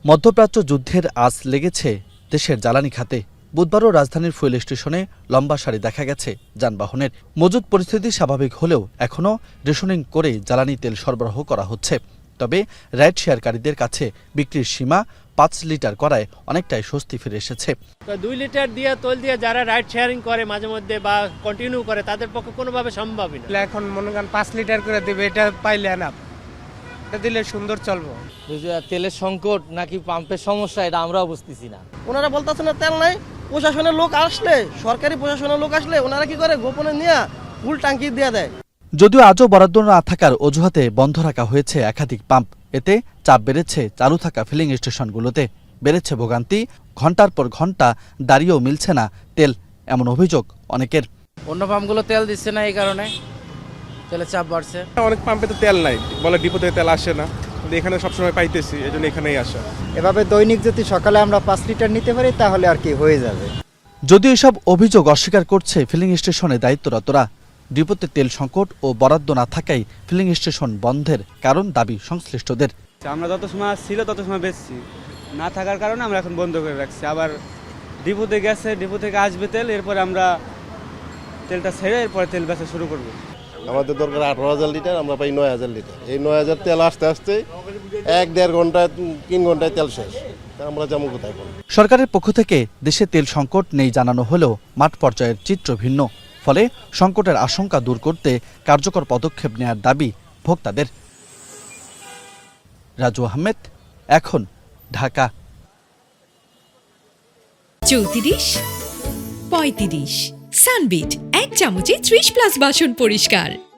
মধ্যপ্রাচ্য যুদ্ধের আঁচ লেগেছে দেশের জ্বালানি খাতে। বুধবারও রাজধানীর ফুয়েল স্টেশনে লম্বা সারি দেখা গেছে যানবাহনের। মজুদ পরিস্থিতি স্বাভাবিক হলেও এখনও রেশনিং করে জ্বালানি তেল সরবরাহ করা হচ্ছে। তবে রাইড শেয়ারকারীদের কাছে বিক্রির সীমা ৫ লিটার করায় অনেকটাই স্বস্তি ফিরে এসেছে। 2 লিটার দিয়ে তেল দিয়ে যারা রাইড শেয়ারিং করে মাঝে মধ্যে বা কন্টিনিউ করে তাদের পক্ষে কোনোভাবে সম্ভবই না। এখন মনে করেন 5 লিটার করে দেবে, এটা পাইলে না, এটা দিলে সুন্দর চলবো। তেলের সংকট নাকি পাম্পের সমস্যা এটা আমরাও বুঝতেছি না। ওনারা বলতেছে না তেল নাই, প্রশাসনের লোক আসলে, সরকারি প্রশাসনের লোক আসলে ওনারা কি করে গোপনে নিয়ে ফুল ট্যাঙ্কি দিয়ে দেয়। যদিও আজও বরাদ্দ না থাকার অজুহাতে বন্ধ রাখা হয়েছে একাধিক পাম্প। এতে চাপ বেড়েছে চালু থাকা ফিলিং স্টেশনগুলোতে। বেড়েছে ভোগান্তি, ঘন্টার পর ঘন্টা দাঁড়িয়েও মিলছে না তেল, এমন অভিযোগ অনেকের। অন্য পাম্পগুলো তেল দিচ্ছে না, এই কারণে তেলের চাপ বাড়ছে। অনেক পাম্পে তো তেল নাই, বলে ডিপো থেকে তেল আসে না, কিন্তু এখানে সবসময় পাইতেছি, এই জন্য এখানেই আসা। এভাবে দৈনিক যদি সকালে আমরা 5 লিটার নিতে পারি তাহলে আর কি হয়ে যাবে। যদিও এসব অভিযোগ অস্বীকার করছে ফিলিং স্টেশনে দায়িত্বরতরা। ডিপোতে তেল সংকট ও বরাদ্দ না থাকায় ফিলিং স্টেশন বন্ধের কারণ দাবি সংশ্লিষ্টদের। আমরা যত সময় ছিল তত সময় বেচছি, না থাকার কারণে আমরা এখন বন্ধ করে রাখছি। আবার ডিপোতে গেছে, ডিপো থেকে আসবে তেল, এরপরে আমরা তেলটা ছেড়ে এরপরে তেল বেচা শুরু করবো। আমাদের দরকার 18,000 লিটার, আমরা পাই 9,000 লিটার। এই 9,000 তেল আসতে আসতে 1-1.5 ঘন্টায় 3 ঘন্টায় তেল শেষ। আমরা যেমন কোথায় পাবো। সরকারের পক্ষ থেকে দেশে তেল সংকট নেই জানানো হলেও মাঠ পর্যায়ের চিত্র ভিন্ন। ফলে সংকটের আশঙ্কা দূর করতে কার্যকর পদক্ষেপ নেয়ার দাবি ভোক্তাদের। রাজু আহমেদ, এখন, ঢাকা। 34, 35 সানবিট 1 চামচে 30+ বাসন পরিষ্কার।